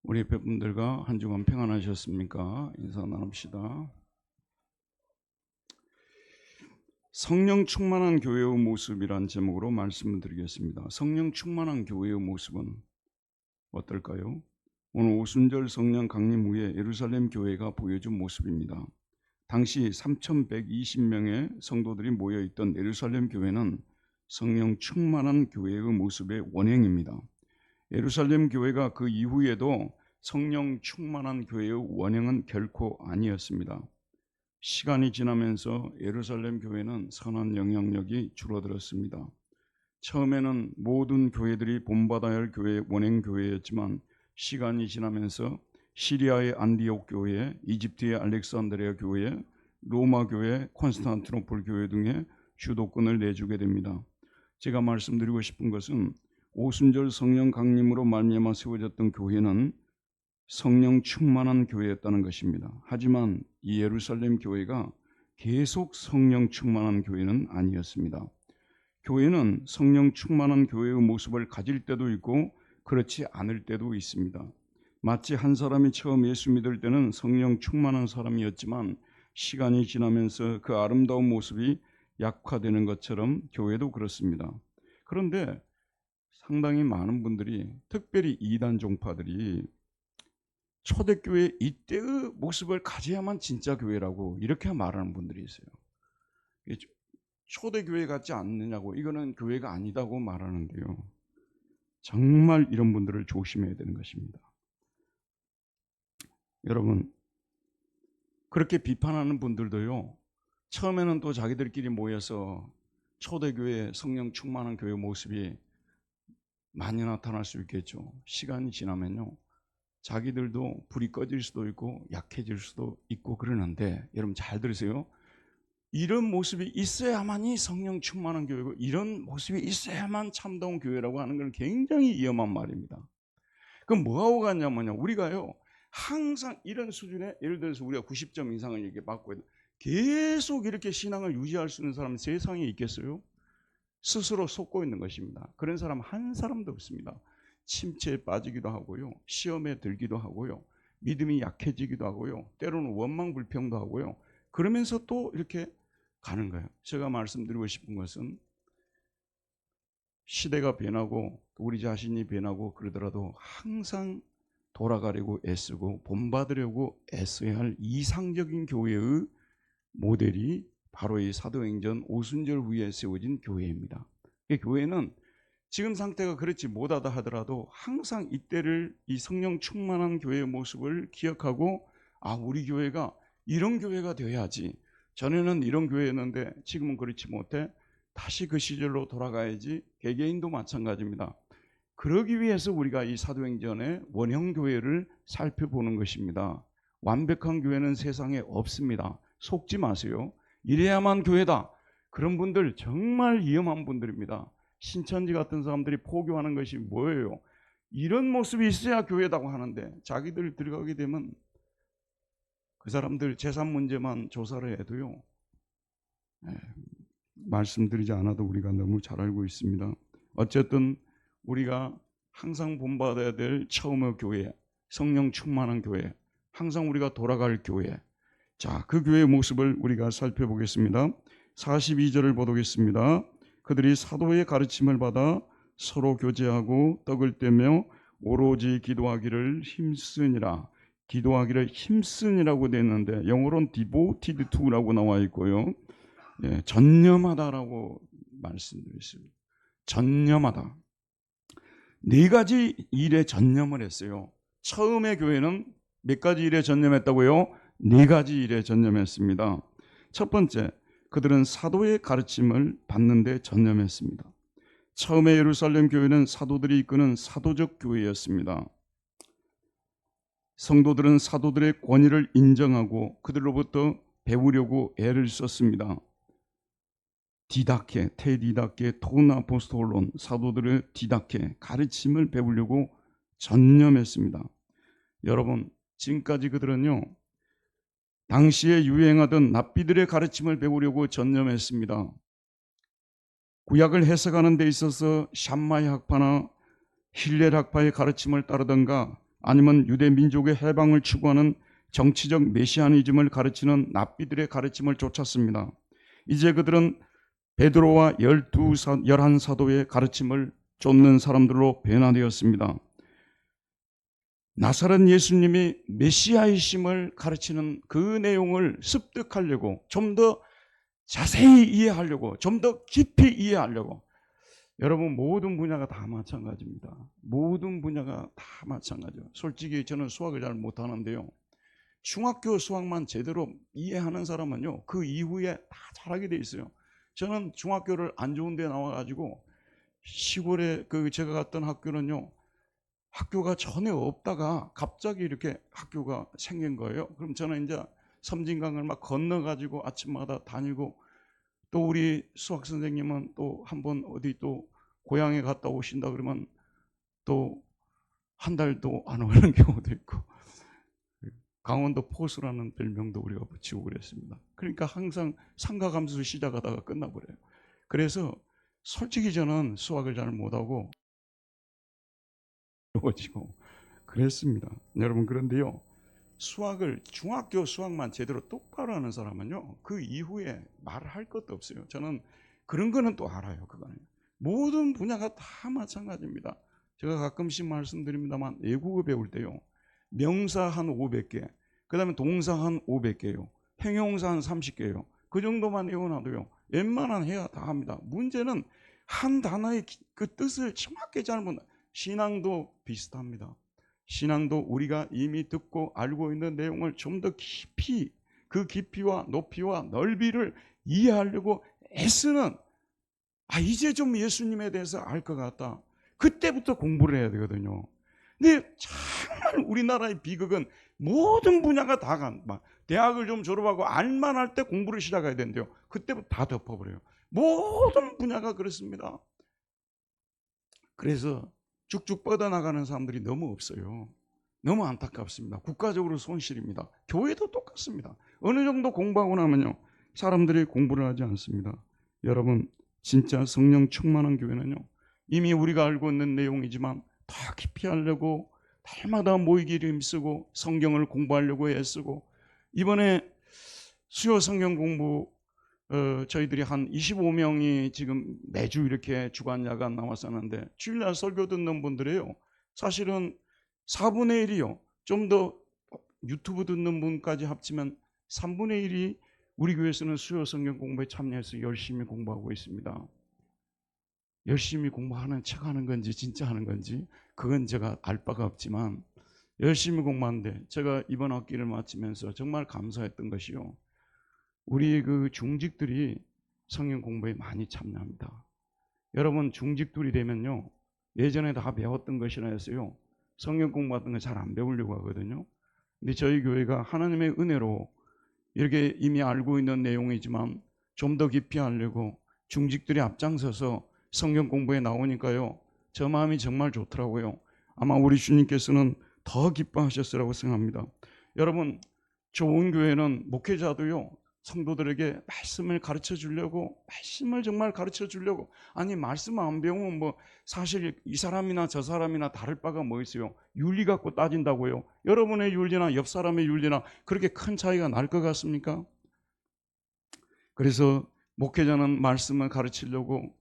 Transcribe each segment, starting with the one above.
우리 예배분들과 한 주간 평안하셨습니까? 인사 나눕시다. 성령 충만한 교회의 모습이란 제목으로 말씀을 드리겠습니다. 성령 충만한 교회의 모습은 어떨까요? 오늘 오순절 성령 강림 후에 예루살렘 교회가 보여준 모습입니다. 당시 3,120명의 성도들이 모여있던 예루살렘 교회는 성령 충만한 교회의 모습의 원형입니다. 예루살렘 교회가 그 이후에도 성령 충만한 교회의 원형은 결코 아니었습니다. 시간이 지나면서 예루살렘 교회는 선한 영향력이 줄어들었습니다. 처음에는 모든 교회들이 본받아야 할 교회 원형 교회였지만 시간이 지나면서 시리아의 안디옥 교회, 이집트의 알렉산드리아 교회, 로마 교회, 콘스탄티노플 교회 등의 주도권을 내주게 됩니다. 제가 말씀드리고 싶은 것은 오순절 성령 강림으로 말미암아 세워졌던 교회는 성령 충만한 교회였다는 것입니다. 하지만 이 예루살렘 교회가 계속 성령 충만한 교회는 아니었습니다. 교회는 성령 충만한 교회의 모습을 가질 때도 있고 그렇지 않을 때도 있습니다. 마치 한 사람이 처음 예수 믿을 때는 성령 충만한 사람이었지만 시간이 지나면서 그 아름다운 모습이 약화되는 것처럼 교회도 그렇습니다. 그런데 상당히 많은 분들이, 특별히 이단 종파들이 초대교회 이때의 모습을 가져야만 진짜 교회라고 이렇게 말하는 분들이 있어요. 초대교회 같지 않느냐고, 이거는 교회가 아니다고 말하는데요. 정말 이런 분들을 조심해야 되는 것입니다. 여러분, 그렇게 비판하는 분들도요, 처음에는 또 자기들끼리 모여서 초대교회 성령 충만한 교회 모습이 많이 나타날 수 있겠죠. 시간이 지나면요, 자기들도 불이 꺼질 수도 있고 약해질 수도 있고 그러는데, 여러분 잘 들으세요. 이런 모습이 있어야만이 성령 충만한 교회고, 이런 모습이 있어야만 참다운 교회라고 하는 건 굉장히 위험한 말입니다. 그럼 뭐하고 같냐면요, 우리가요 항상 이런 수준의, 예를 들어서 우리가 90점 이상을 이렇게 받고 계속 이렇게 신앙을 유지할 수 있는 사람은 세상에 있겠어요? 스스로 속고 있는 것입니다. 그런 사람 한 사람도 없습니다. 침체에 빠지기도 하고요, 시험에 들기도 하고요, 믿음이 약해지기도 하고요, 때로는 원망불평도 하고요, 그러면서 또 이렇게 가는 거예요. 제가 말씀드리고 싶은 것은 시대가 변하고 우리 자신이 변하고 그러더라도 항상 돌아가려고 애쓰고 본받으려고 애써야 할 이상적인 교회의 모델이 바로 이 사도행전 오순절 후에 세워진 교회입니다. 이 교회는 지금 상태가 그렇지 못하다 하더라도 항상 이때를, 이 성령 충만한 교회의 모습을 기억하고, 아, 우리 교회가 이런 교회가 되어야지, 전에는 이런 교회였는데 지금은 그렇지 못해, 다시 그 시절로 돌아가야지. 개개인도 마찬가지입니다. 그러기 위해서 우리가 이 사도행전의 원형 교회를 살펴보는 것입니다. 완벽한 교회는 세상에 없습니다. 속지 마세요. 이래야만 교회다, 그런 분들 정말 위험한 분들입니다. 신천지 같은 사람들이 포교하는 것이 뭐예요? 이런 모습이 있어야 교회다고 하는데, 자기들 들어가게 되면 그 사람들 재산 문제만 조사를 해도요, 말씀드리지 않아도 우리가 너무 잘 알고 있습니다. 어쨌든 우리가 항상 본받아야 될 처음의 교회, 성령 충만한 교회, 항상 우리가 돌아갈 교회, 자, 그 교회의 모습을 우리가 살펴보겠습니다. 42절을 보겠습니다. 그들이 사도의 가르침을 받아 서로 교제하고 떡을 떼며 오로지 기도하기를 힘쓰니라. 기도하기를 힘쓰니라고 되어 있는데 영어로는 devoted to라고 나와 있고요, 전념하다라고 말씀드렸습니다. 전념하다. 네 가지 일에 전념을 했어요. 처음에 교회는 몇 가지 일에 전념했다고요? 네 가지 일에 전념했습니다. 첫 번째, 그들은 사도의 가르침을 받는 데 전념했습니다. 처음에 예루살렘 교회는 사도들이 이끄는 사도적 교회였습니다. 성도들은 사도들의 권위를 인정하고 그들로부터 배우려고 애를 썼습니다. 디다케, 테디다케, 톤 아포스톨론, 사도들의 디다케, 가르침을 배우려고 전념했습니다. 여러분, 지금까지 그들은요, 당시에 유행하던 랍비들의 가르침을 배우려고 전념했습니다. 구약을 해석하는 데 있어서 샴마이 학파나 힐렐 학파의 가르침을 따르던가, 아니면 유대 민족의 해방을 추구하는 정치적 메시아니즘을 가르치는 랍비들의 가르침을 쫓았습니다. 이제 그들은 베드로와 11사도의 가르침을 쫓는 사람들로 변화되었습니다. 나사렛 예수님이 메시아이심을 가르치는 그 내용을 습득하려고, 좀 더 자세히 이해하려고, 좀 더 깊이 이해하려고, 여러분 모든 분야가 다 마찬가지입니다. 모든 분야가 다 마찬가지예요. 솔직히 저는 수학을 잘 못하는데요, 중학교 수학만 제대로 이해하는 사람은요 그 이후에 다 잘하게 돼 있어요. 저는 중학교를 안 좋은 데 나와가지고 시골에 제가 갔던 학교는요, 학교가 전혀 없다가 갑자기 이렇게 학교가 생긴 거예요. 그럼 저는 이제 섬진강을 막 건너가지고 아침마다 다니고, 또 우리 수학 선생님은 또 한번 어디 또 고향에 갔다 오신다 그러면 또 한 달도 안 오는 경우도 있고, 강원도 포수라는 별명도 우리가 붙이고 그랬습니다. 그러니까 항상 상가감수 시작하다가 끝나버려요. 그래서 솔직히 저는 수학을 잘 못하고 어려워지고 그랬습니다. 여러분, 그런데요, 수학을 중학교 수학만 제대로 똑바로 하는 사람은요 그 이후에 말을 할 것도 없어요. 저는 그런 거는 또 알아요. 그거는 모든 분야가 다 마찬가지입니다. 제가 가끔씩 말씀드립니다만, 외국어 배울 때요, 명사 한 500개, 그 다음에 동사 한 500개요, 형용사 한 30개요. 그 정도만 외워놔도요 웬만한 해야 다 합니다. 문제는 한 단어의 그 뜻을 정확히 잘 못. 신앙도 비슷합니다. 신앙도 우리가 이미 듣고 알고 있는 내용을 좀 더 깊이, 그 깊이와 높이와 넓이를 이해하려고 애쓰는, 이제 좀 예수님에 대해서 알 것 같다, 그때부터 공부를 해야 되거든요. 근데 정말 우리나라의 비극은 모든 분야가 다 대학을 좀 졸업하고 알만할 때 공부를 시작해야 된대요. 그때부터 다 덮어버려요. 모든 분야가 그렇습니다. 그래서 쭉쭉 뻗어나가는 사람들이 너무 없어요. 너무 안타깝습니다. 국가적으로 손실입니다. 교회도 똑같습니다. 어느 정도 공부하고 나면요 사람들이 공부를 하지 않습니다. 여러분, 진짜 성령 충만한 교회는요, 이미 우리가 알고 있는 내용이지만 더 깊이 하려고 날마다 모이기를 힘쓰고 성경을 공부하려고 애쓰고, 이번에 수요 성경 공부 저희들이 한 25명이 지금 매주 이렇게 주간 야간 나왔었는데, 주일날 설교 듣는 분들이요 사실은 4분의 1이요, 좀 더 유튜브 듣는 분까지 합치면 3분의 1이 우리 교회에서는 수요 성경 공부에 참여해서 열심히 공부하고 있습니다. 열심히 공부하는 척 하는 건지 진짜 하는 건지 그건 제가 알 바가 없지만 열심히 공부하는데, 제가 이번 학기를 마치면서 정말 감사했던 것이요, 우리 그 중직들이 성경 공부에 많이 참여합니다. 여러분, 중직들이 되면요 예전에 다 배웠던 것이라 해서요 성경 공부 같은 거 잘 안 배우려고 하거든요. 근데 저희 교회가 하나님의 은혜로 이렇게 이미 알고 있는 내용이지만 좀 더 깊이 하려고 중직들이 앞장서서 성경 공부에 나오니까요 저 마음이 정말 좋더라고요. 아마 우리 주님께서는 더 기뻐하셨으라고 생각합니다. 여러분, 좋은 교회는 목회자도요 성도들에게 말씀을 가르쳐 주려고, 말씀을 정말 가르쳐 주려고, 아니 말씀 안 배우면 뭐 사실 이 사람이나 저 사람이나 다를 바가 뭐 있어요. 윤리 갖고 따진다고요. 여러분의 윤리나 옆 사람의 윤리나 그렇게 큰 차이가 날 것 같습니까? 그래서 목회자는 말씀을 가르치려고,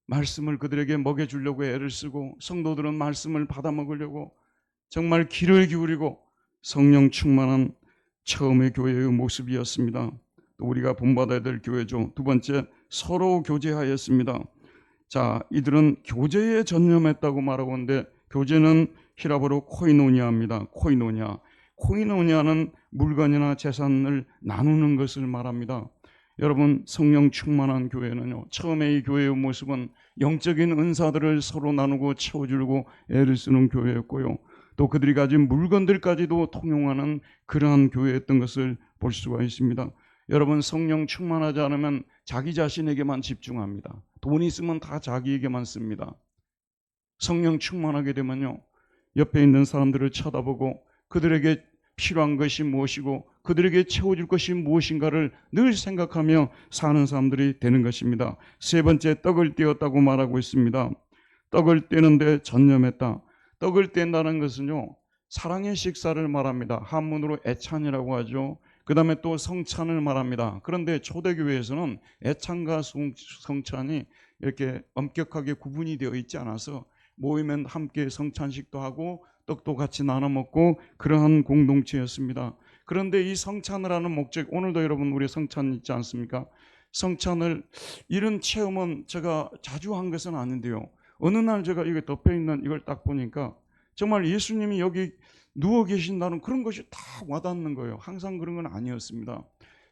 말씀을 그들에게 먹여주려고 애를 쓰고, 성도들은 말씀을 받아 먹으려고 정말 귀를 기울이고 성령 충만한 처음의 교회의 모습이었습니다. 또 우리가 본받아야 될 교회죠. 두 번째, 서로 교제하였습니다. 자, 이들은 교제에 전념했다고 말하고 있는데, 교제는 히라보로 코이노니아입니다. 코이노니아는 물건이나 재산을 나누는 것을 말합니다. 여러분, 성령 충만한 교회는요, 처음에 이 교회의 모습은 영적인 은사들을 서로 나누고 채워주려고 애를 쓰는 교회였고요, 또 그들이 가진 물건들까지도 통용하는 그러한 교회였던 것을 볼 수가 있습니다. 여러분, 성령 충만하지 않으면 자기 자신에게만 집중합니다. 돈 있으면 다 자기에게만 씁니다. 성령 충만하게 되면요 옆에 있는 사람들을 쳐다보고 그들에게 필요한 것이 무엇이고 그들에게 채워줄 것이 무엇인가를 늘 생각하며 사는 사람들이 되는 것입니다. 세 번째, 떡을 떼었다고 말하고 있습니다. 떡을 떼는데 전념했다. 떡을 뗀다는 것은요 사랑의 식사를 말합니다. 한문으로 애찬이라고 하죠. 그 다음에 또 성찬을 말합니다. 그런데 초대교회에서는 애찬과 성찬이 이렇게 엄격하게 구분이 되어 있지 않아서 모이면 함께 성찬식도 하고 떡도 같이 나눠 먹고 그러한 공동체였습니다. 그런데 이 성찬을 하는 목적, 오늘도 여러분 우리 성찬 있지 않습니까? 성찬을, 이런 체험은 제가 자주 한 것은 아닌데요, 어느 날 제가 이게 덮여있는 이걸 딱 보니까 정말 예수님이 여기 누워 계신다는 그런 것이 다 와닿는 거예요. 항상 그런 건 아니었습니다.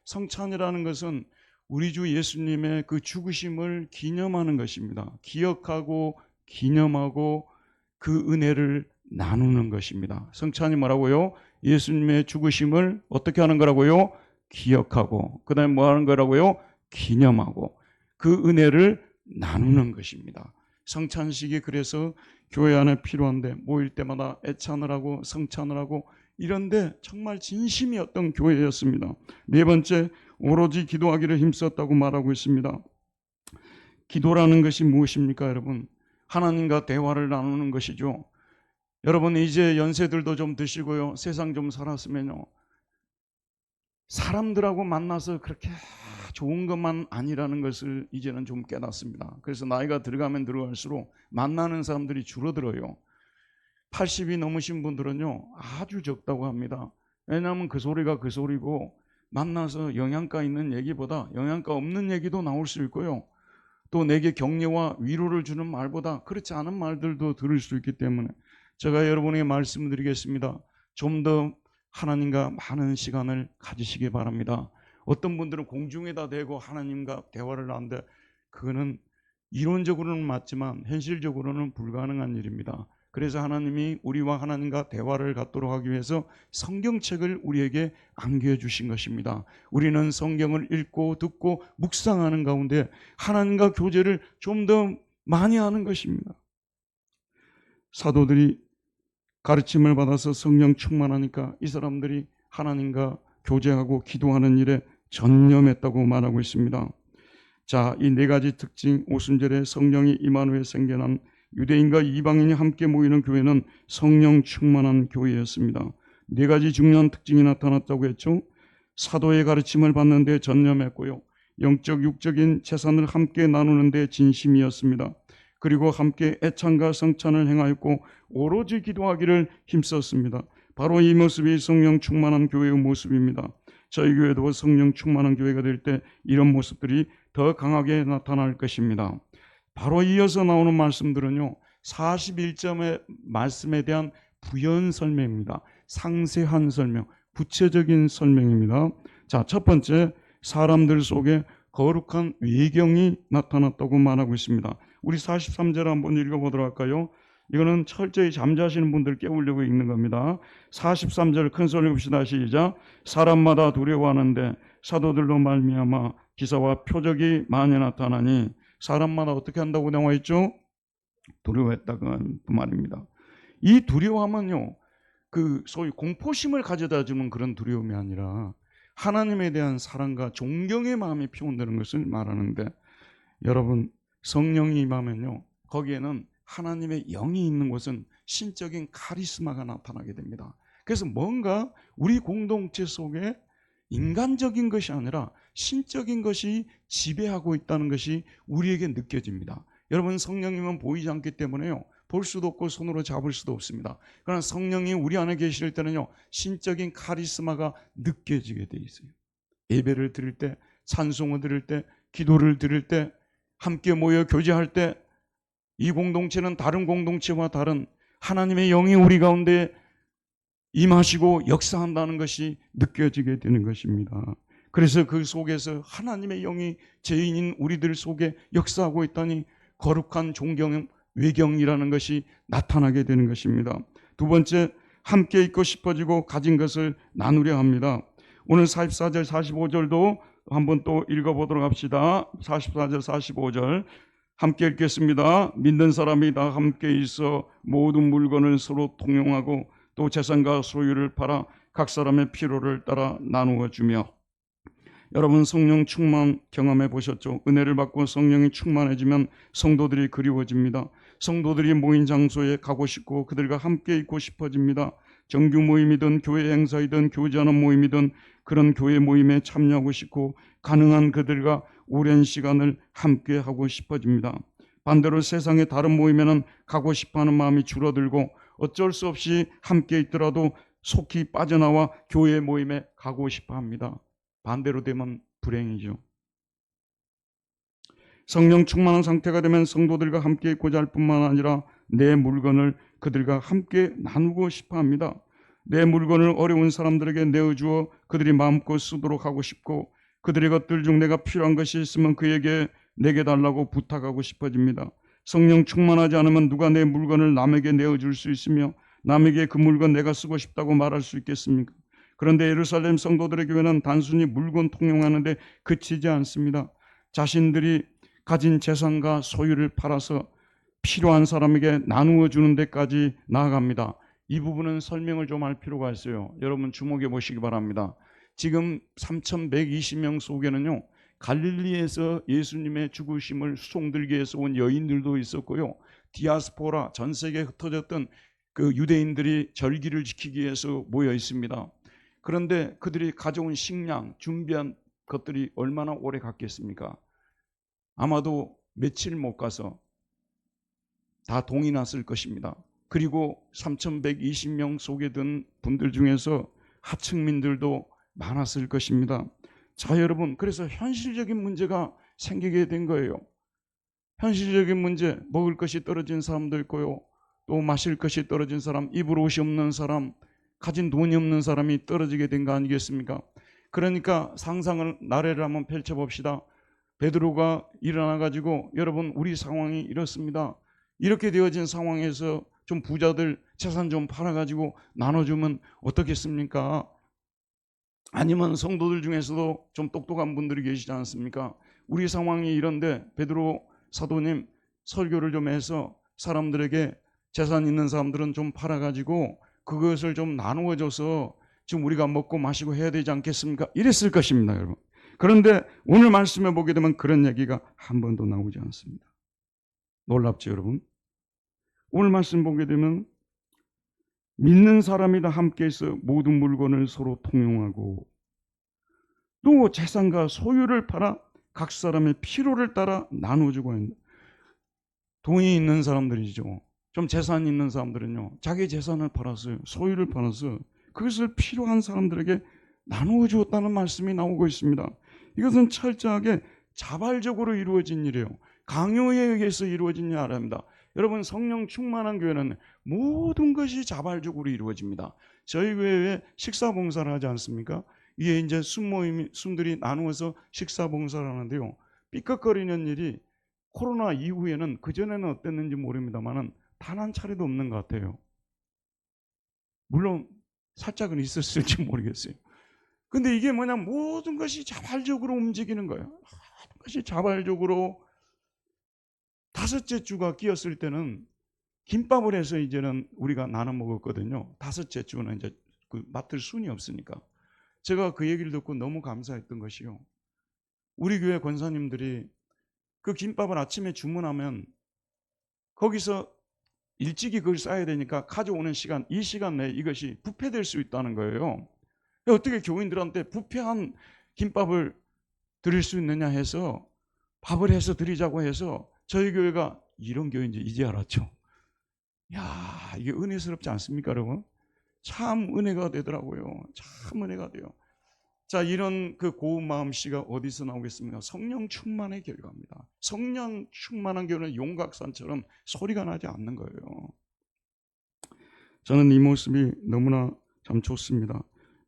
성찬이라는 것은 우리 주 예수님의 그 죽으심을 기념하는 것입니다. 기억하고 기념하고 그 은혜를 나누는 것입니다. 성찬이 뭐라고요? 예수님의 죽으심을 어떻게 하는 거라고요? 기억하고, 그 다음에 뭐 하는 거라고요? 기념하고 그 은혜를 나누는 것입니다. 성찬식이 그래서 교회 안에 필요한데, 모일 때마다 애찬을 하고 성찬을 하고 이런데 정말 진심이었던 교회였습니다. 네 번째, 오로지 기도하기를 힘썼다고 말하고 있습니다. 기도라는 것이 무엇입니까, 여러분? 하나님과 대화를 나누는 것이죠. 여러분, 이제 연세들도 좀 드시고요, 세상 좀 살았으면요, 사람들하고 만나서 그렇게 좋은 것만 아니라는 것을 이제는 좀 깨닫습니다. 그래서 나이가 들어가면 들어갈수록 만나는 사람들이 줄어들어요. 80이 넘으신 분들은요 아주 적다고 합니다. 왜냐하면 그 소리가 그 소리고, 만나서 영양가 있는 얘기보다 영양가 없는 얘기도 나올 수 있고요, 또 내게 격려와 위로를 주는 말보다 그렇지 않은 말들도 들을 수 있기 때문에 제가 여러분에게 말씀드리겠습니다. 좀 더 하나님과 많은 시간을 가지시기 바랍니다. 어떤 분들은 공중에다 대고 하나님과 대화를 하는데 그거는 이론적으로는 맞지만 현실적으로는 불가능한 일입니다. 그래서 하나님이 우리와 하나님과 대화를 갖도록 하기 위해서 성경책을 우리에게 안겨해 주신 것입니다. 우리는 성경을 읽고 듣고 묵상하는 가운데 하나님과 교제를 좀 더 많이 하는 것입니다. 사도들이 가르침을 받아서 성령 충만하니까 이 사람들이 하나님과 교제하고 기도하는 일에 전념했다고 말하고 있습니다. 자, 이 네 가지 특징, 오순절에 성령이 임한 후에 생겨난 유대인과 이방인이 함께 모이는 교회는 성령 충만한 교회였습니다. 네 가지 중요한 특징이 나타났다고 했죠. 사도의 가르침을 받는 데 전념했고요, 영적 육적인 재산을 함께 나누는 데 진심이었습니다. 그리고 함께 애찬과 성찬을 행하였고 오로지 기도하기를 힘썼습니다. 바로 이 모습이 성령 충만한 교회의 모습입니다. 저희 교회도 성령 충만한 교회가 될 때 이런 모습들이 더 강하게 나타날 것입니다. 바로 이어서 나오는 말씀들은요, 41점의 말씀에 대한 부연 설명입니다. 상세한 설명, 구체적인 설명입니다. 자, 첫 번째, 사람들 속에 거룩한 외경이 나타났다고 말하고 있습니다. 우리 43절 한번 읽어보도록 할까요? 이거는 철저히 잠자시는 분들 깨우려고 읽는 겁니다. 43절 큰 소리 봅시다. 시작. 사람마다 두려워하는데 사도들로 말미암아 기사와 표적이 많이 나타나니, 사람마다 어떻게 한다고 나와 있죠? 두려워했다고 말입니다. 이 두려워함은요, 그 소위 공포심을 가져다 주는 그런 두려움이 아니라 하나님에 대한 사랑과 존경의 마음이 피어오르는 것을 말하는데, 여러분, 성령이 임하면요, 거기에는 하나님의 영이 있는 곳은 신적인 카리스마가 나타나게 됩니다. 그래서 뭔가 우리 공동체 속에 인간적인 것이 아니라 신적인 것이 지배하고 있다는 것이 우리에게 느껴집니다. 여러분, 성령님은 보이지 않기 때문에요, 볼 수도 없고 손으로 잡을 수도 없습니다. 그러나 성령이 우리 안에 계실 때는요, 신적인 카리스마가 느껴지게 돼 있어요. 예배를 드릴 때, 찬송을 드릴 때, 기도를 드릴 때, 함께 모여 교제할 때 이 공동체는 다른 공동체와 다른 하나님의 영이 우리 가운데 임하시고 역사한다는 것이 느껴지게 되는 것입니다. 그래서 그 속에서 하나님의 영이 죄인인 우리들 속에 역사하고 있다니 거룩한 존경, 외경이라는 것이 나타나게 되는 것입니다. 두 번째, 함께 있고 싶어지고 가진 것을 나누려 합니다. 오늘 44절 45절도 한번 또 읽어보도록 합시다. 44절 45절 함께 읽겠습니다. 믿는 사람이 다 함께 있어 모든 물건을 서로 통용하고 또 재산과 소유를 팔아 각 사람의 필요를 따라 나누어 주며. 여러분, 성령 충만 경험해 보셨죠? 은혜를 받고 성령이 충만해지면 성도들이 그리워집니다. 성도들이 모인 장소에 가고 싶고 그들과 함께 있고 싶어집니다. 정규 모임이든 교회 행사이든 교제하는 모임이든 그런 교회 모임에 참여하고 싶고 가능한 그들과 오랜 시간을 함께 하고 싶어집니다. 반대로 세상의 다른 모임에는 가고 싶어하는 마음이 줄어들고 어쩔 수 없이 함께 있더라도 속히 빠져나와 교회 모임에 가고 싶어합니다. 반대로 되면 불행이죠. 성령 충만한 상태가 되면 성도들과 함께 있고자 할 뿐만 아니라 내 물건을 그들과 함께 나누고 싶어합니다. 내 물건을 어려운 사람들에게 내어주어 그들이 마음껏 쓰도록 하고 싶고 그들의 것들 중 내가 필요한 것이 있으면 그에게 내게 달라고 부탁하고 싶어집니다. 성령 충만하지 않으면 누가 내 물건을 남에게 내어줄 수 있으며 남에게 그 물건 내가 쓰고 싶다고 말할 수 있겠습니까? 그런데 예루살렘 성도들의 교회는 단순히 물건 통용하는 데 그치지 않습니다. 자신들이 가진 재산과 소유를 팔아서 필요한 사람에게 나누어 주는 데까지 나아갑니다. 이 부분은 설명을 좀 할 필요가 있어요. 여러분 주목해 보시기 바랍니다. 지금 3,120명 속에는요, 갈릴리에서 예수님의 죽으심을 수송들기 위해서 온 여인들도 있었고요, 디아스포라, 전 세계에 흩어졌던 그 유대인들이 절기를 지키기 위해서 모여 있습니다. 그런데 그들이 가져온 식량, 준비한 것들이 얼마나 오래 갔겠습니까? 아마도 며칠 못 가서 다 동이 났을 것입니다. 그리고 3,120명 속에 든 분들 중에서 하층민들도 많았을 것입니다. 자, 여러분, 그래서 현실적인 문제가 생기게 된 거예요. 현실적인 문제, 먹을 것이 떨어진 사람도 있고요, 또 마실 것이 떨어진 사람, 입을 옷이 없는 사람, 가진 돈이 없는 사람이 떨어지게 된 거 아니겠습니까? 그러니까 상상을 나래를 한번 펼쳐봅시다. 베드로가 일어나 가지고 여러분 우리 상황이 이렇습니다. 이렇게 되어진 상황에서 좀 부자들 재산 좀 팔아 가지고 나눠주면 어떻겠습니까? 아니면 성도들 중에서도 좀 똑똑한 분들이 계시지 않습니까? 우리 상황이 이런데 베드로 사도님 설교를 좀 해서 사람들에게 재산 있는 사람들은 좀 팔아 가지고 그것을 좀 나누어 줘서 지금 우리가 먹고 마시고 해야 되지 않겠습니까? 이랬을 것입니다, 여러분. 그런데 오늘 말씀에 보게 되면 그런 얘기가 한 번도 나오지 않습니다. 놀랍죠, 여러분? 오늘 말씀 보게 되면 믿는 사람이 다 함께해서 모든 물건을 서로 통용하고 또 재산과 소유를 팔아 각 사람의 필요를 따라 나눠주고 있는, 돈이 있는 사람들이죠. 좀 재산 있는 사람들은요, 자기 재산을 팔아서 소유를 팔아서 그것을 필요한 사람들에게 나누어 주었다는 말씀이 나오고 있습니다. 이것은 철저하게 자발적으로 이루어진 일이에요. 강요에 의해서 이루어진 일이 아닙니다. 여러분, 성령 충만한 교회는 모든 것이 자발적으로 이루어집니다. 저희 교회에 식사 봉사를 하지 않습니까? 이게 이제 숨들이 나누어서 식사 봉사를 하는데요, 삐걱거리는 일이 코로나 이후에는, 그전에는 어땠는지 모릅니다만은 단 한 차례도 없는 것 같아요. 물론 살짝은 있었을지 모르겠어요. 근데 이게 뭐냐, 모든 것이 자발적으로 움직이는 거예요. 모든 것이 자발적으로. 다섯째 주가 끼었을 때는 김밥을 해서 이제는 우리가 나눠 먹었거든요. 다섯째 주는 이제 그 맡을 순이 없으니까. 제가 그 얘기를 듣고 너무 감사했던 것이요, 우리 교회 권사님들이 그 김밥을 아침에 주문하면 거기서 일찍이 그걸 싸야 되니까 가져오는 시간, 이 시간 내에 이것이 부패될 수 있다는 거예요. 어떻게 교인들한테 부패한 김밥을 드릴 수 있느냐 해서 밥을 해서 드리자고 해서 저희 교회가 이런 교회인지 이제 알았죠. 야, 이게 은혜스럽지 않습니까, 여러분? 참 은혜가 되더라고요. 참 은혜가 돼요. 자, 이런 그 고운 마음씨가 어디서 나오겠습니까? 성령 충만의 결과입니다. 성령 충만한 교회는 용각산처럼 소리가 나지 않는 거예요. 저는 이 모습이 너무나 참 좋습니다.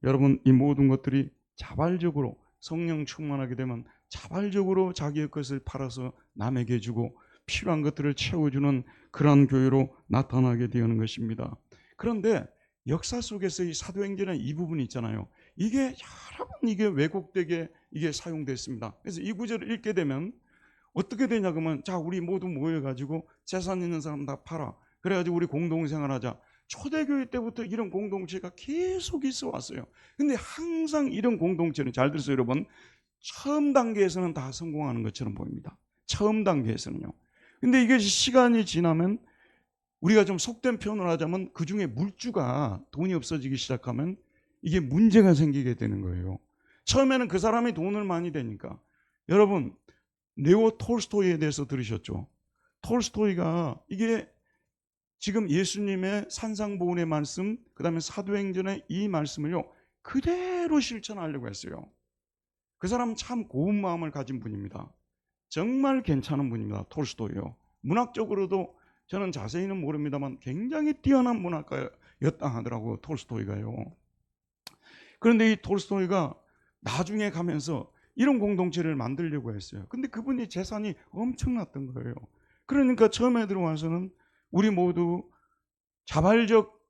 여러분, 이 모든 것들이 자발적으로 성령 충만하게 되면 자발적으로 자기의 것을 팔아서 남에게 주고 필요한 것들을 채워주는 그러한 교회로 나타나게 되는 것입니다. 그런데 역사 속에서 이 사도행전의 이 부분이 있잖아요. 이게 여러 번 이게 왜곡되게 이게 사용됐습니다. 그래서 이 구절을 읽게 되면 어떻게 되냐 그러면, 자, 우리 모두 모여가지고 재산 있는 사람 다 팔아. 그래가지고 우리 공동생활하자. 초대교회 때부터 이런 공동체가 계속 있어 왔어요. 근데 항상 이런 공동체는, 잘 들으세요 여러분, 처음 단계에서는 다 성공하는 것처럼 보입니다. 처음 단계에서는요. 근데 이게 시간이 지나면 우리가 좀 속된 표현을 하자면 그 중에 물주가 돈이 없어지기 시작하면 이게 문제가 생기게 되는 거예요. 처음에는 그 사람이 돈을 많이 되니까. 여러분, 레오 톨스토이에 대해서 들으셨죠? 톨스토이가 이게 지금 예수님의 산상보훈의 말씀, 그 다음에 사도행전의 이 말씀을요 그대로 실천하려고 했어요. 그 사람은 참 고운 마음을 가진 분입니다. 정말 괜찮은 분입니다. 톨스토이요. 문학적으로도 저는 자세히는 모릅니다만 굉장히 뛰어난 문학가였다 하더라고요. 톨스토이가요. 그런데 이 톨스토이가 나중에 가면서 이런 공동체를 만들려고 했어요. 근데 그분이 재산이 엄청났던 거예요. 그러니까 처음에 들어와서는 우리 모두 자발적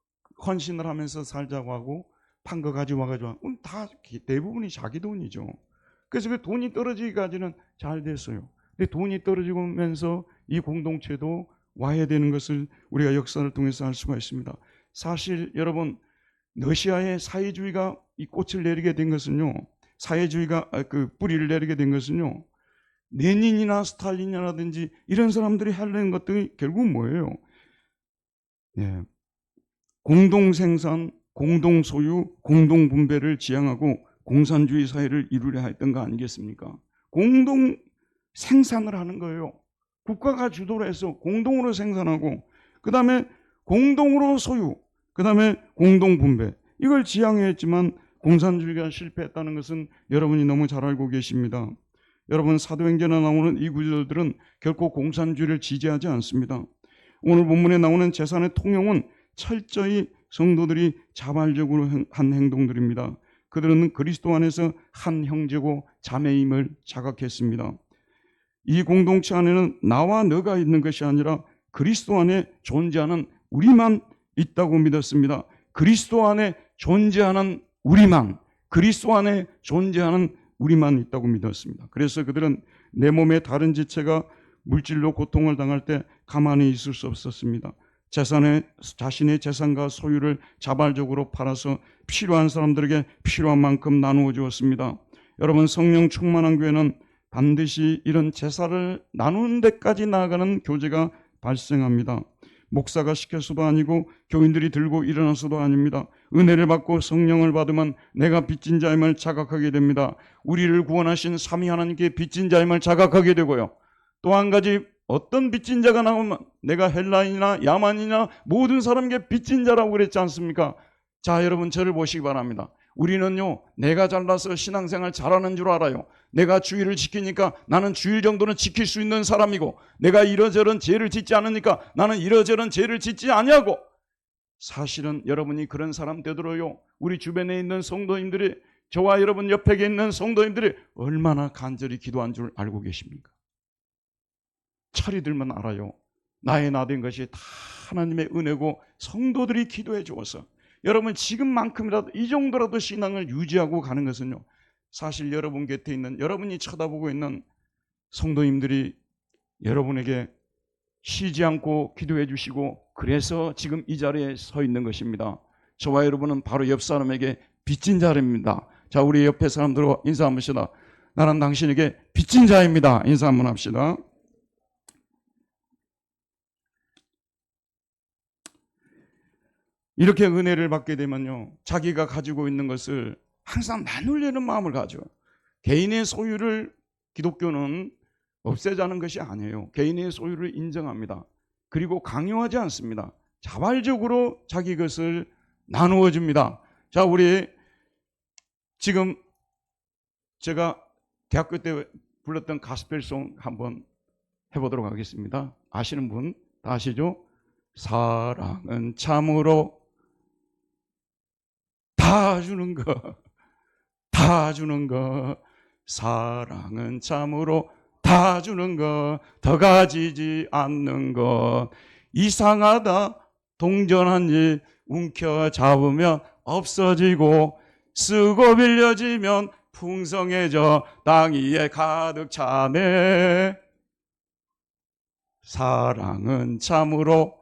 헌신을 하면서 살자고 하고 판 거 가져와가지고 다 대부분이 자기 돈이죠. 그래서 그 돈이 떨어지기까지는 잘 됐어요. 근데 돈이 떨어지면서 이 공동체도 와야 되는 것을 우리가 역사를 통해서 알 수가 있습니다. 사실 여러분, 러시아의 사회주의가 이 꽃을 내리게 된 것은요, 사회주의가 그 뿌리를 내리게 된 것은요, 레닌이나 스탈린이라든지 이런 사람들이 하려는 것들이 결국은 뭐예요? 예, 공동 생산, 공동 소유, 공동 분배를 지향하고 공산주의 사회를 이루려 했던 거 아니겠습니까? 공동 생산을 하는 거예요. 국가가 주도를 해서 공동으로 생산하고, 그 다음에 공동으로 소유, 그 다음에 공동 분배, 이걸 지향했지만 공산주의가 실패했다는 것은 여러분이 너무 잘 알고 계십니다. 여러분, 사도행전에 나오는 이 구절들은 결코 공산주의를 지지하지 않습니다. 오늘 본문에 나오는 재산의 통용은 철저히 성도들이 자발적으로 한 행동들입니다. 그들은 그리스도 안에서 한 형제고 자매임을 자각했습니다. 이 공동체 안에는 나와 너가 있는 것이 아니라 그리스도 안에 존재하는 우리만 있다고 믿었습니다. 그리스도 안에 존재하는 우리만, 그리스도 안에 존재하는 우리만 있다고 믿었습니다. 그래서 그들은 내 몸의 다른 지체가 물질로 고통을 당할 때 가만히 있을 수 없었습니다. 자신의 재산과 소유를 자발적으로 팔아서 필요한 사람들에게 필요한 만큼 나누어 주었습니다. 여러분, 성령 충만한 교회는 반드시 이런 제사를 나누는 데까지 나아가는 교제가 발생합니다. 목사가 시켜서도 아니고 교인들이 들고 일어나서도 아닙니다. 은혜를 받고 성령을 받으면 내가 빚진 자임을 자각하게 됩니다. 우리를 구원하신 삼위 하나님께 빚진 자임을 자각하게 되고요. 또 한 가지, 어떤 빚진 자가 나오면 내가 헬라인이나 야만이나 모든 사람에게 빚진 자라고 그랬지 않습니까? 자, 여러분, 저를 보시기 바랍니다. 우리는요, 내가 잘나서 신앙생활 잘하는 줄 알아요. 내가 주일을 지키니까 나는 주일 정도는 지킬 수 있는 사람이고, 내가 이러저런 죄를 짓지 않으니까 나는 이러저런 죄를 짓지 아니하고. 사실은 여러분이 그런 사람 되도록요, 우리 주변에 있는 성도님들이, 저와 여러분 옆에 있는 성도님들이 얼마나 간절히 기도한 줄 알고 계십니까? 철이 들면 알아요. 나의 나 된 것이 다 하나님의 은혜고 성도들이 기도해 주어서 여러분 지금만큼이라도 이 정도라도 신앙을 유지하고 가는 것은요, 사실 여러분 곁에 있는, 여러분이 쳐다보고 있는 성도님들이 여러분에게 쉬지 않고 기도해 주시고, 그래서 지금 이 자리에 서 있는 것입니다. 저와 여러분은 바로 옆 사람에게 빚진 자입니다. 자, 우리 옆에 사람들과 인사 한번 합시다. 나는 당신에게 빚진 자입니다. 인사 한번 합시다. 이렇게 은혜를 받게 되면요, 자기가 가지고 있는 것을 항상 나누려는 마음을 가져. 개인의 소유를 기독교는 없애자는 것이 아니에요. 개인의 소유를 인정합니다. 그리고 강요하지 않습니다. 자발적으로 자기 것을 나누어 줍니다. 자, 우리 지금 제가 대학교 때 불렀던 가스펠송 한번 해보도록 하겠습니다. 아시는 분 다 아시죠? 사랑은 참으로 다 주는 것, 다 주는 것. 사랑은 참으로 다 주는 것, 더 가지지 않는 것. 이상하다 동전한 일 움켜잡으면 없어지고, 쓰고 빌려지면 풍성해져 땅 위에 가득 차네. 사랑은 참으로,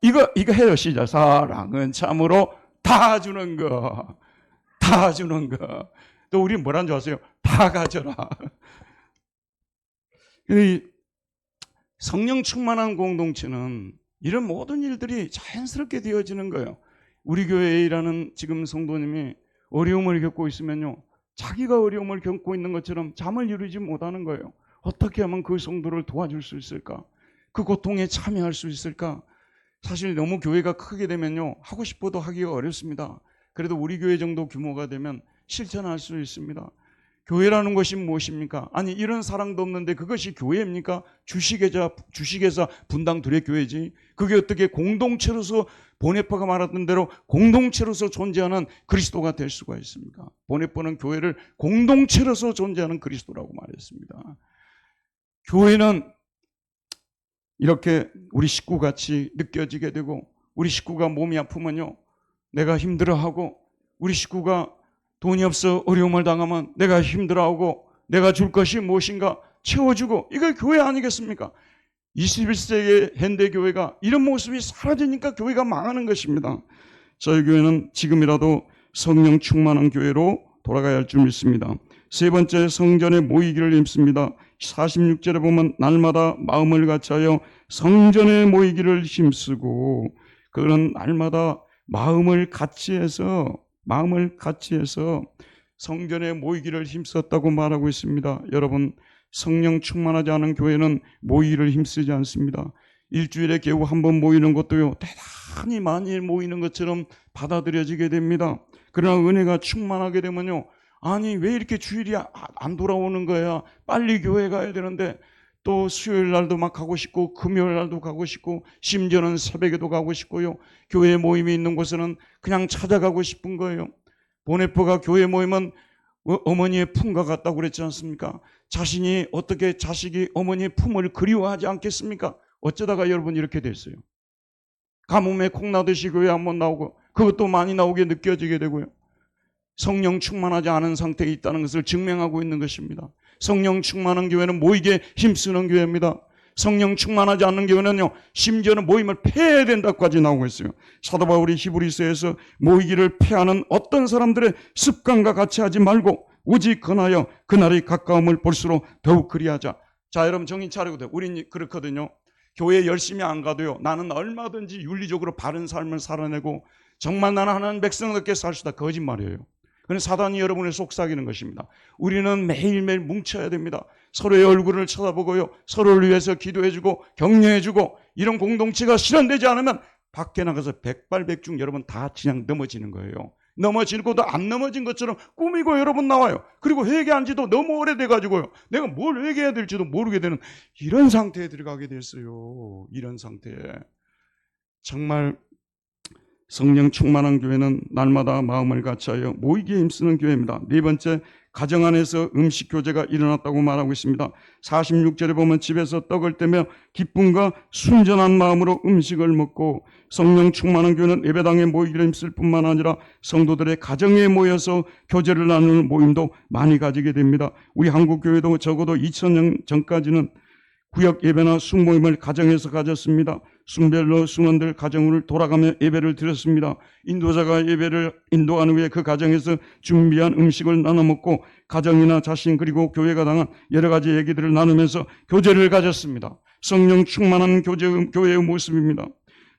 이거 해요. 시작. 사랑은 참으로 다 주는 거, 다 주는 거. 또 우리 뭐라는 줄 아세요? 다 가져라. 이 성령 충만한 공동체는 이런 모든 일들이 자연스럽게 되어지는 거예요. 우리 교회에 일하는 지금 성도님이 어려움을 겪고 있으면요, 자기가 어려움을 겪고 있는 것처럼 잠을 이루지 못하는 거예요. 어떻게 하면 그 성도를 도와줄 수 있을까? 그 고통에 참여할 수 있을까? 사실 너무 교회가 크게 되면요, 하고 싶어도 하기가 어렵습니다. 그래도 우리 교회 정도 규모가 되면 실천할 수 있습니다. 교회라는 것이 무엇입니까? 아니, 이런 사랑도 없는데 그것이 교회입니까? 주식회사 분당 둘의 교회지. 그게 어떻게 공동체로서 보네퍼가 말했던 대로 공동체로서 존재하는 그리스도가 될 수가 있습니까? 보네퍼는 교회를 공동체로서 존재하는 그리스도라고 말했습니다. 교회는 이렇게 우리 식구같이 느껴지게 되고, 우리 식구가 몸이 아프면요, 내가 힘들어하고, 우리 식구가 돈이 없어 어려움을 당하면 내가 힘들어하고, 내가 줄 것이 무엇인가 채워주고, 이거 교회 아니겠습니까? 21세기의 현대교회가 이런 모습이 사라지니까 교회가 망하는 것입니다. 저희 교회는 지금이라도 성령 충만한 교회로 돌아가야 할 줄 믿습니다. 세 번째, 성전에 모이기를 힘씁니다. 46절에 보면 날마다 마음을 같이하여 성전에 모이기를 힘쓰고, 그런 날마다 마음을 같이해서 성전에 모이기를 힘썼다고 말하고 있습니다. 여러분, 성령 충만하지 않은 교회는 모이기를 힘쓰지 않습니다. 일주일에 겨우 한 번 모이는 것도요, 대단히 많이 모이는 것처럼 받아들여지게 됩니다. 그러나 은혜가 충만하게 되면요, 아니 왜 이렇게 주일이 안 돌아오는 거야? 빨리 교회 가야 되는데, 또 수요일 날도 막 가고 싶고, 금요일 날도 가고 싶고, 심지어는 새벽에도 가고 싶고요, 교회 모임이 있는 곳에는 그냥 찾아가고 싶은 거예요. 보네퍼가 교회 모임은 어머니의 품과 같다고 그랬지 않습니까? 자신이 어떻게 자식이 어머니의 품을 그리워하지 않겠습니까? 어쩌다가 여러분 이렇게 됐어요. 가뭄에 콩나듯이 교회 한번 나오고, 그것도 많이 나오게 느껴지게 되고요, 성령 충만하지 않은 상태에 있다는 것을 증명하고 있는 것입니다. 성령 충만한 교회는 모이게 힘쓰는 교회입니다. 성령 충만하지 않는 교회는요, 심지어는 모임을 폐해야 된다까지 나오고 있어요. 사도 바울이 히브리서에서 모이기를 폐하는 어떤 사람들의 습관과 같이 하지 말고 오직 권하여 그날이 가까움을 볼수록 더욱 그리하자. 자, 여러분 정신 차리고 돼요. 우린 그렇거든요. 교회 열심히 안 가도요, 나는 얼마든지 윤리적으로 바른 삶을 살아내고 정말 나는 하나님 백성답게 살 수 있다. 거짓말이에요. 그건 사단이 여러분을 속삭이는 것입니다. 우리는 매일매일 뭉쳐야 됩니다. 서로의 얼굴을 쳐다보고요, 서로를 위해서 기도해주고 격려해주고, 이런 공동체가 실현되지 않으면 밖에 나가서 백발백중 여러분 다 그냥 넘어지는 거예요. 넘어지고도 안 넘어진 것처럼 꾸미고 여러분 나와요. 그리고 회개한 지도 너무 오래돼가지고요, 내가 뭘 회개해야 될지도 모르게 되는 이런 상태에 들어가게 됐어요. 이런 상태에. 정말 성령 충만한 교회는 날마다 마음을 같이하여 모이기에 힘쓰는 교회입니다. 네 번째, 가정 안에서 음식 교제가 일어났다고 말하고 있습니다. 46절에 보면 집에서 떡을 떼며 기쁨과 순전한 마음으로 음식을 먹고, 성령 충만한 교회는 예배당에 모이기를 힘쓸 뿐만 아니라 성도들의 가정에 모여서 교제를 나누는 모임도 많이 가지게 됩니다. 우리 한국교회도 적어도 2000년 전까지는 구역 예배나 숙모임을 가정에서 가졌습니다. 순별로 순원들 가정을 돌아가며 예배를 드렸습니다. 인도자가 예배를 인도한 후에 그 가정에서 준비한 음식을 나눠 먹고 가정이나 자신 그리고 교회가 당한 여러 가지 얘기들을 나누면서 교제를 가졌습니다. 성령 충만한 교회의 모습입니다.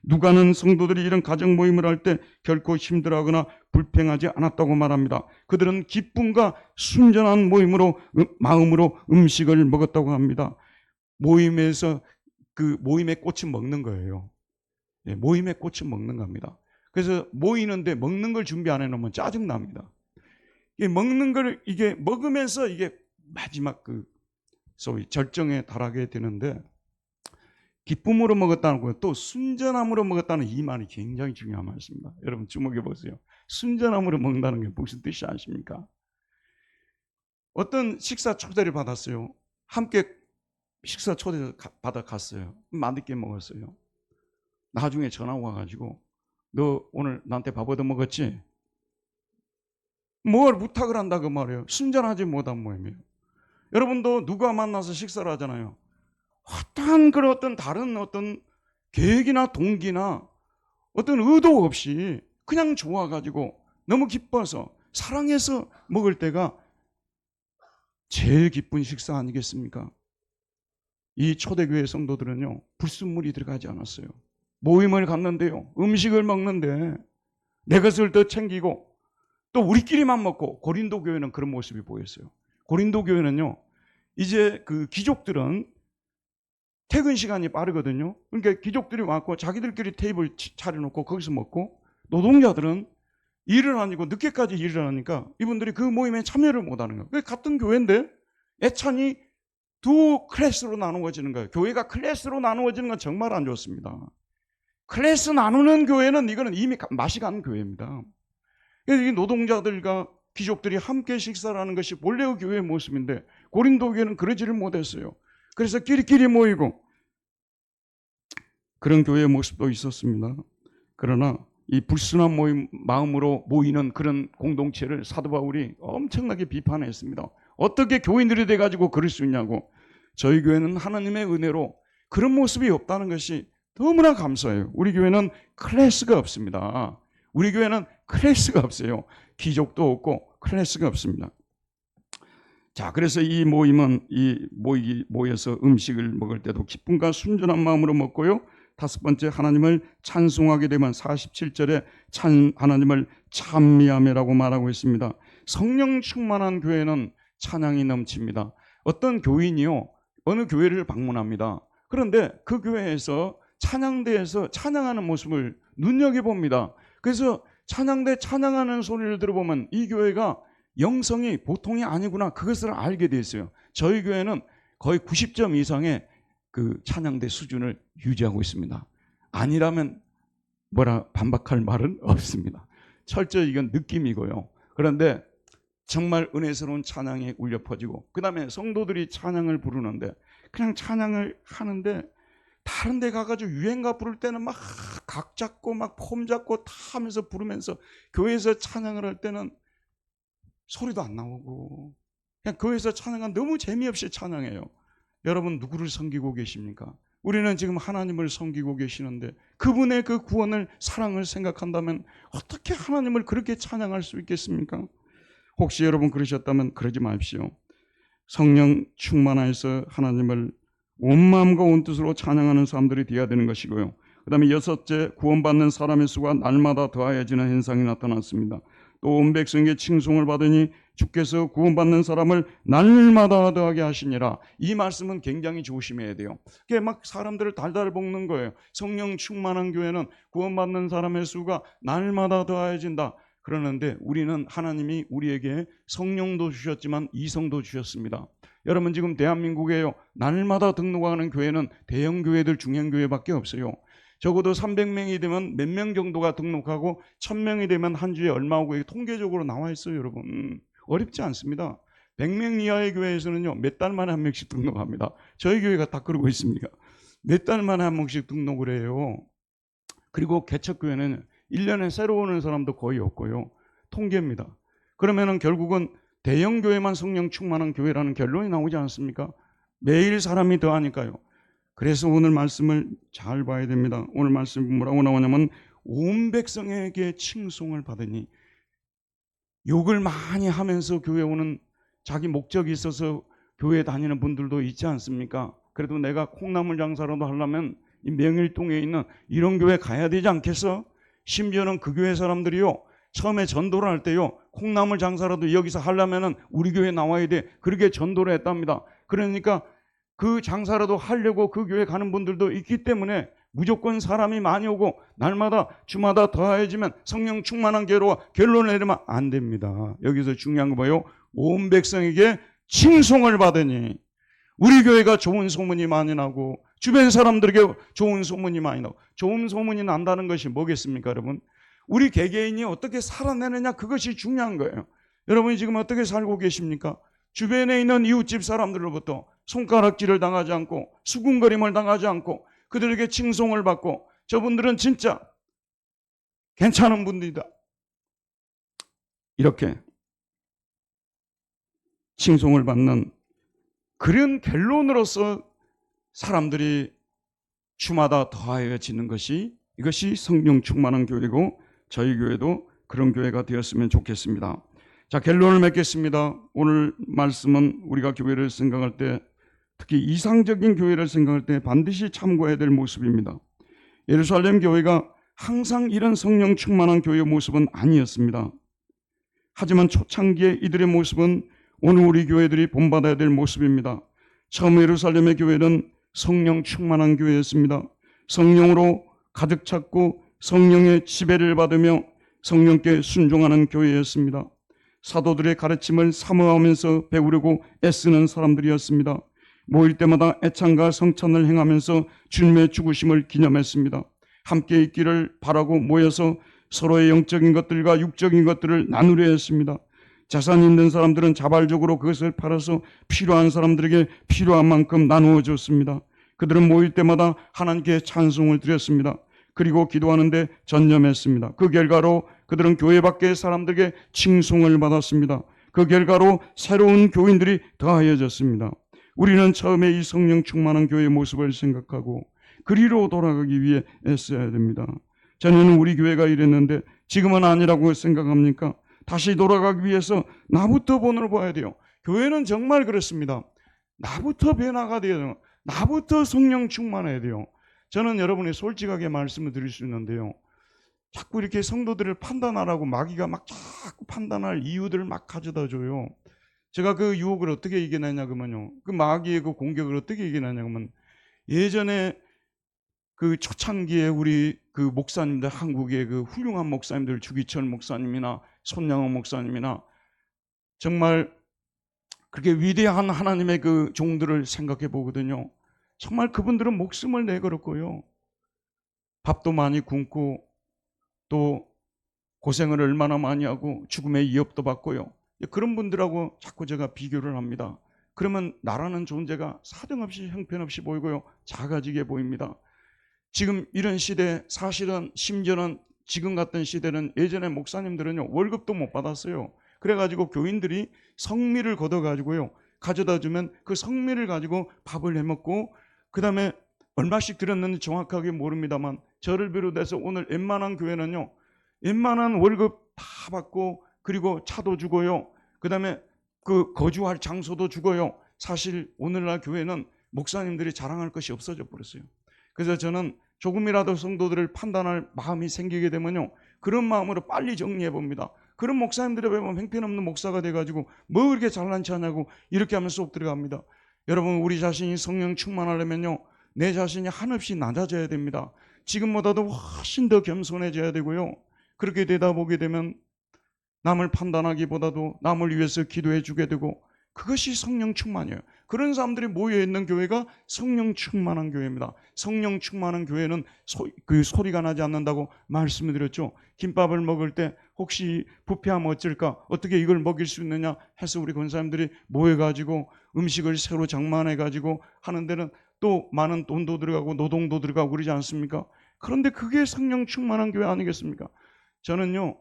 누가는 성도들이 이런 가정 모임을 할 때 결코 힘들어하거나 불평하지 않았다고 말합니다. 그들은 기쁨과 순전한 마음으로 음식을 먹었다고 합니다. 모임에서 그 모임의 꽃은 먹는 거예요. 모임의 꽃은 먹는 겁니다. 그래서 모이는데 먹는 걸 준비 안 해놓으면 짜증납니다. 먹는 걸 이게 먹으면서 이게 마지막 그 소위 절정에 달하게 되는데, 기쁨으로 먹었다는 거, 또 순전함으로 먹었다는 이 말이 굉장히 중요한 말씀입니다. 여러분 주목해 보세요. 순전함으로 먹는다는 게 무슨 뜻이 아십니까? 어떤 식사 초대를 받았어요. 함께 식사 초대 받아 갔어요. 맛있게 먹었어요. 나중에 전화 와가지고 너 오늘 나한테 밥 얻어 먹었지? 뭘 부탁을 한다 그 말이에요. 순전하지 못한 모임이에요. 여러분도 누가 만나서 식사를 하잖아요. 어떠한 그런 어떤 다른 어떤 계획이나 동기나 어떤 의도 없이 그냥 좋아가지고 너무 기뻐서 사랑해서 먹을 때가 제일 기쁜 식사 아니겠습니까? 이 초대교회 성도들은요, 불순물이 들어가지 않았어요. 모임을 갖는데요, 음식을 먹는데 내 것을 더 챙기고 또 우리끼리만 먹고, 고린도 교회는 그런 모습이 보였어요. 고린도 교회는요, 이제 그 귀족들은 퇴근 시간이 빠르거든요. 그러니까 귀족들이 왔고 자기들끼리 테이블 차려놓고 거기서 먹고, 노동자들은 일을 아니고 늦게까지 일을 하니까 이분들이 그 모임에 참여를 못하는 거예요. 같은 교회인데 애찬이 두 클래스로 나누어지는 거예요. 교회가 클래스로 나누어지는 건 정말 안 좋습니다. 클래스 나누는 교회는 이거는 이미 맛이 간 교회입니다. 그래서 이 노동자들과 귀족들이 함께 식사를 하는 것이 본래의 교회의 모습인데 고린도 교회는 그러지를 못했어요. 그래서 끼리끼리 모이고 그런 교회의 모습도 있었습니다. 그러나 이 불순한 마음으로 모이는 그런 공동체를 사도 바울이 엄청나게 비판했습니다. 어떻게 교인들이 돼가지고 그럴 수 있냐고. 저희 교회는 하나님의 은혜로 그런 모습이 없다는 것이 너무나 감사해요. 우리 교회는 클래스가 없습니다. 우리 교회는 클래스가 없어요. 귀족도 없고 클래스가 없습니다. 자, 그래서 이 모임은 모여서 음식을 먹을 때도 기쁨과 순전한 마음으로 먹고요. 다섯 번째, 하나님을 찬송하게 되면 47절에 하나님을 찬미하며라고 말하고 있습니다. 성령 충만한 교회는 찬양이 넘칩니다. 어떤 교인이요, 어느 교회를 방문합니다. 그런데 그 교회에서 찬양대에서 찬양하는 모습을 눈여겨봅니다. 그래서 찬양대 찬양하는 소리를 들어보면 이 교회가 영성이 보통이 아니구나, 그것을 알게 됐어요. 저희 교회는 거의 90점 이상의 그 찬양대 수준을 유지하고 있습니다. 아니라면 반박할 말은 없습니다. 철저히 이건 느낌이고요. 그런데 정말 은혜스러운 찬양이 울려 퍼지고, 그 다음에 성도들이 찬양을 부르는데 그냥 찬양을 하는데 다른 데 가가지고 유행가 부를 때는 막 각 잡고 막 폼 잡고 다 하면서 부르면서, 교회에서 찬양을 할 때는 소리도 안 나오고 그냥 교회에서 찬양은 너무 재미없이 찬양해요. 여러분, 누구를 섬기고 계십니까? 우리는 지금 하나님을 섬기고 계시는데 그분의 그 구원을, 사랑을 생각한다면 어떻게 하나님을 그렇게 찬양할 수 있겠습니까? 혹시 여러분 그러셨다면 그러지 마십시오. 성령 충만하여서 하나님을 온 마음과 온 뜻으로 찬양하는 사람들이 되어야 되는 것이고요. 그 다음에 여섯째, 구원받는 사람의 수가 날마다 더하여지는 현상이 나타났습니다. 또 온 백성에게 칭송을 받으니 주께서 구원받는 사람을 날마다 더하게 하시니라. 이 말씀은 굉장히 조심해야 돼요. 그게 막 사람들을 달달 볶는 거예요. 성령 충만한 교회는 구원받는 사람의 수가 날마다 더하여진다. 그러는데 우리는 하나님이 우리에게 성령도 주셨지만 이성도 주셨습니다. 여러분, 지금 대한민국에요, 날마다 등록하는 교회는 대형 교회들, 중형 교회밖에 없어요. 적어도 300명이 되면 몇 명 정도가 등록하고 1000명이 되면 한 주에 얼마 오고, 통계적으로 나와 있어요. 여러분, 어렵지 않습니다. 100명 이하의 교회에서는요, 몇 달 만에 한 명씩 등록합니다. 저희 교회가 다 그러고 있습니다. 몇 달 만에 한 명씩 등록을 해요. 그리고 개척교회는 1년에 새로 오는 사람도 거의 없고요. 통계입니다. 그러면은 결국은 대형 교회만 성령 충만한 교회라는 결론이 나오지 않습니까? 매일 사람이 더하니까요. 그래서 오늘 말씀을 잘 봐야 됩니다. 오늘 말씀 뭐라고 나오냐면 온 백성에게 칭송을 받으니, 욕을 많이 하면서 교회 오는 자기 목적이 있어서 교회 다니는 분들도 있지 않습니까? 그래도 내가 콩나물 장사라도 하려면 이 명일동에 있는 이런 교회 가야 되지 않겠어? 심지어는 그 교회 사람들이요, 처음에 전도를 할 때요, 콩나물 장사라도 여기서 하려면은 우리 교회 나와야 돼, 그렇게 전도를 했답니다. 그러니까 그 장사라도 하려고 그 교회 가는 분들도 있기 때문에 무조건 사람이 많이 오고 날마다 주마다 더해지면 성령 충만한 교회로 결론을 내리면 안 됩니다. 여기서 중요한 거 뭐예요? 온 백성에게 칭송을 받으니. 우리 교회가 좋은 소문이 많이 나고 주변 사람들에게 좋은 소문이 많이 나고, 좋은 소문이 난다는 것이 뭐겠습니까, 여러분? 우리 개개인이 어떻게 살아내느냐, 그것이 중요한 거예요. 여러분이 지금 어떻게 살고 계십니까? 주변에 있는 이웃집 사람들로부터 손가락질을 당하지 않고 수군거림을 당하지 않고 그들에게 칭송을 받고, 저분들은 진짜 괜찮은 분들이다, 이렇게 칭송을 받는 그런 결론으로서 사람들이 주마다 더하여지는 것이, 이것이 성령 충만한 교회고, 저희 교회도 그런 교회가 되었으면 좋겠습니다. 자, 결론을 맺겠습니다. 오늘 말씀은 우리가 교회를 생각할 때, 특히 이상적인 교회를 생각할 때 반드시 참고해야 될 모습입니다. 예루살렘 교회가 항상 이런 성령 충만한 교회의 모습은 아니었습니다. 하지만 초창기에 이들의 모습은 오늘 우리 교회들이 본받아야 될 모습입니다. 처음 예루살렘의 교회는 성령 충만한 교회였습니다. 성령으로 가득 찼고 성령의 지배를 받으며 성령께 순종하는 교회였습니다. 사도들의 가르침을 사모하면서 배우려고 애쓰는 사람들이었습니다. 모일 때마다 애찬과 성찬을 행하면서 주님의 죽으심을 기념했습니다. 함께 있기를 바라고 모여서 서로의 영적인 것들과 육적인 것들을 나누려 했습니다. 자산이 있는 사람들은 자발적으로 그것을 팔아서 필요한 사람들에게 필요한 만큼 나누어 줬습니다. 그들은 모일 때마다 하나님께 찬송을 드렸습니다. 그리고 기도하는데 전념했습니다. 그 결과로 그들은 교회 밖의 사람들에게 칭송을 받았습니다. 그 결과로 새로운 교인들이 더하여졌습니다. 우리는 처음에 이 성령 충만한 교회의 모습을 생각하고 그리로 돌아가기 위해 애써야 됩니다. 전에는 우리 교회가 이랬는데 지금은 아니라고 생각합니까? 다시 돌아가기 위해서 나부터 본을 봐야 돼요. 교회는 정말 그렇습니다. 나부터 변화가 돼요. 나부터 성령 충만해야 돼요. 저는 여러분이 솔직하게 말씀을 드릴 수 있는데요. 자꾸 이렇게 성도들을 판단하라고 마귀가 막 자꾸 판단할 이유들을 막 가져다 줘요. 제가 그 유혹을 어떻게 이겨내냐 그러면요. 그 마귀의 그 공격을 어떻게 이겨내냐 그러면 예전에 그 초창기에 우리 그 목사님들, 한국의 그 훌륭한 목사님들, 주기철 목사님이나 손양호 목사님이나 정말 그렇게 위대한 하나님의 그 종들을 생각해 보거든요. 정말 그분들은 목숨을 내걸었고요. 밥도 많이 굶고 또 고생을 얼마나 많이 하고 죽음의 위협도 받고요. 그런 분들하고 자꾸 제가 비교를 합니다. 그러면 나라는 존재가 사정없이 형편없이 보이고요. 작아지게 보입니다. 지금 이런 시대, 사실은 심지어는 지금 같은 시대는 예전에 목사님들은요 월급도 못 받았어요. 그래가지고 교인들이 성미를 걷어가지고요 가져다 주면 그 성미를 가지고 밥을 해먹고 그 다음에 얼마씩 들었는지 정확하게 모릅니다만 저를 비롯해서 오늘 웬만한 교회는요 웬만한 월급 다 받고 그리고 차도 주고요 그 다음에 그 거주할 장소도 주고요. 사실 오늘날 교회는 목사님들이 자랑할 것이 없어져 버렸어요. 그래서 저는 조금이라도 성도들을 판단할 마음이 생기게 되면요 그런 마음으로 빨리 정리해 봅니다. 그런 목사님들에 보면 형편없는 목사가 돼가지고 뭐 그렇게 잘난 체 하냐고 이렇게 하면 쏙 들어갑니다. 여러분 우리 자신이 성령 충만하려면요 내 자신이 한없이 낮아져야 됩니다. 지금보다도 훨씬 더 겸손해져야 되고요. 그렇게 되다 보게 되면 남을 판단하기보다도 남을 위해서 기도해 주게 되고 그것이 성령 충만이에요. 그런 사람들이 모여있는 교회가 성령 충만한 교회입니다. 성령 충만한 교회는 그 소리가 나지 않는다고 말씀을 드렸죠. 김밥을 먹을 때 혹시 부패하면 어쩔까? 어떻게 이걸 먹일 수 있느냐 해서 우리 권사님들이 모여가지고 음식을 새로 장만해가지고 하는 데는 또 많은 돈도 들어가고 노동도 들어가고 그러지 않습니까? 그런데 그게 성령 충만한 교회 아니겠습니까? 저는요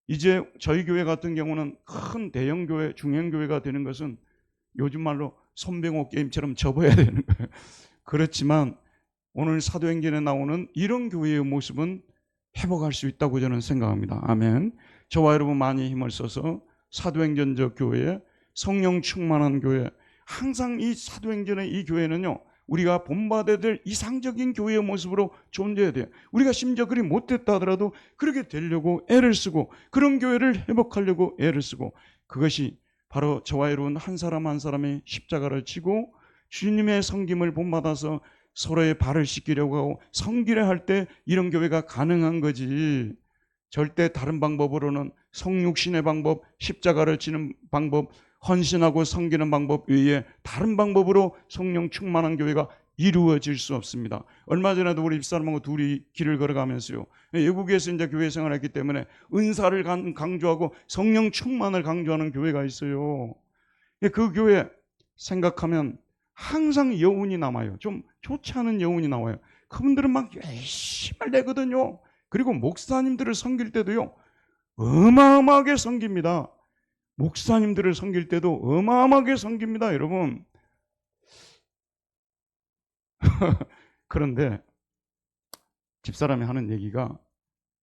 이제 저희 교회 같은 경우는 큰 대형 교회, 중형 교회가 되는 것은 요즘 말로 손병호 게임처럼 접어야 되는 거예요. 그렇지만 오늘 사도행전에 나오는 이런 교회의 모습은 회복할 수 있다고 저는 생각합니다. 아멘. 저와 여러분 많이 힘을 써서 사도행전적 교회, 성령 충만한 교회, 항상 이 사도행전의 이 교회는요 우리가 본받아야 될 이상적인 교회의 모습으로 존재해야 돼요. 우리가 심지어 그리 못됐다 하더라도 그렇게 되려고 애를 쓰고 그런 교회를 회복하려고 애를 쓰고 그것이 바로 저와 여러분 한 사람 한 사람의 십자가를 지고 주님의 섬김을 본받아서 서로의 발을 씻기려고 하고 섬기려 할 때 이런 교회가 가능한 거지. 절대 다른 방법으로는 성육신의 방법, 십자가를 지는 방법, 헌신하고 섬기는 방법 외에 다른 방법으로 성령 충만한 교회가 이루어질 수 없습니다. 얼마 전에도 우리 집사람하고 둘이 길을 걸어가면서요. 외국에서 이제 교회 생활했기 때문에 은사를 강조하고 성령 충만을 강조하는 교회가 있어요. 그 교회 생각하면 항상 여운이 남아요. 좀 좋지 않은 여운이 나와요. 그분들은 막 열심히 내거든요. 그리고 목사님들을 섬길 때도요. 어마어마하게 섬깁니다. 목사님들을 섬길 때도 어마어마하게 섬깁니다, 여러분. 그런데 집사람이 하는 얘기가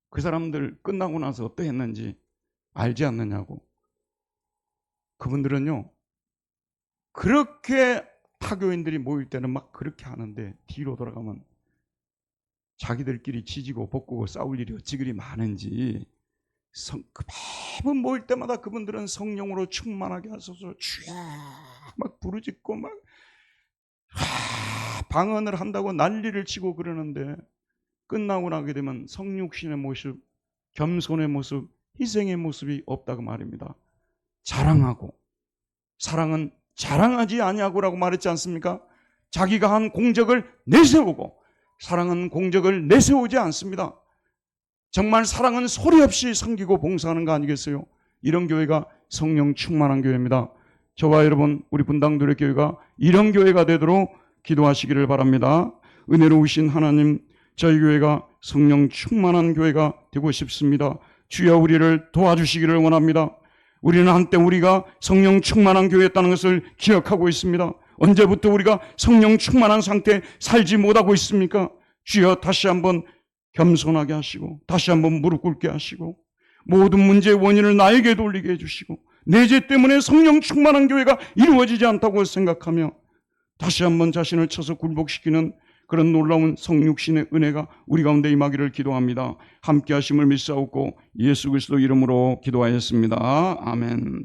그 사람들 끝나고 나서 어떠했는지 알지 않느냐고. 그분들은요, 그렇게 타교인들이 모일 때는 막 그렇게 하는데 뒤로 돌아가면 자기들끼리 지지고 볶고 싸울 일이 어찌 그리 많은지 매번 모일 때마다 그분들은 성령으로 충만하게 하소서 주야 막 부르짖고 막 방언을 한다고 난리를 치고 그러는데 끝나고 나게 되면 성육신의 모습, 겸손의 모습, 희생의 모습이 없다고 말입니다. 자랑하고, 사랑은 자랑하지 아니하고라고 말했지 않습니까? 자기가 한 공적을 내세우고, 사랑은 공적을 내세우지 않습니다. 정말 사랑은 소리 없이 섬기고 봉사하는 거 아니겠어요? 이런 교회가 성령 충만한 교회입니다. 저와 여러분, 우리 분당도래 교회가 이런 교회가 되도록 기도하시기를 바랍니다. 은혜로우신 하나님, 저희 교회가 성령 충만한 교회가 되고 싶습니다. 주여 우리를 도와주시기를 원합니다. 우리는 한때 우리가 성령 충만한 교회였다는 것을 기억하고 있습니다. 언제부터 우리가 성령 충만한 상태에 살지 못하고 있습니까? 주여 다시 한번 겸손하게 하시고 다시 한번 무릎 꿇게 하시고 모든 문제의 원인을 나에게 돌리게 해주시고 내 죄 때문에 성령 충만한 교회가 이루어지지 않다고 생각하며 다시 한번 자신을 쳐서 굴복시키는 그런 놀라운 성육신의 은혜가 우리 가운데 임하기를 기도합니다. 함께 하심을 믿사옵고 예수 그리스도 이름으로 기도하였습니다. 아멘.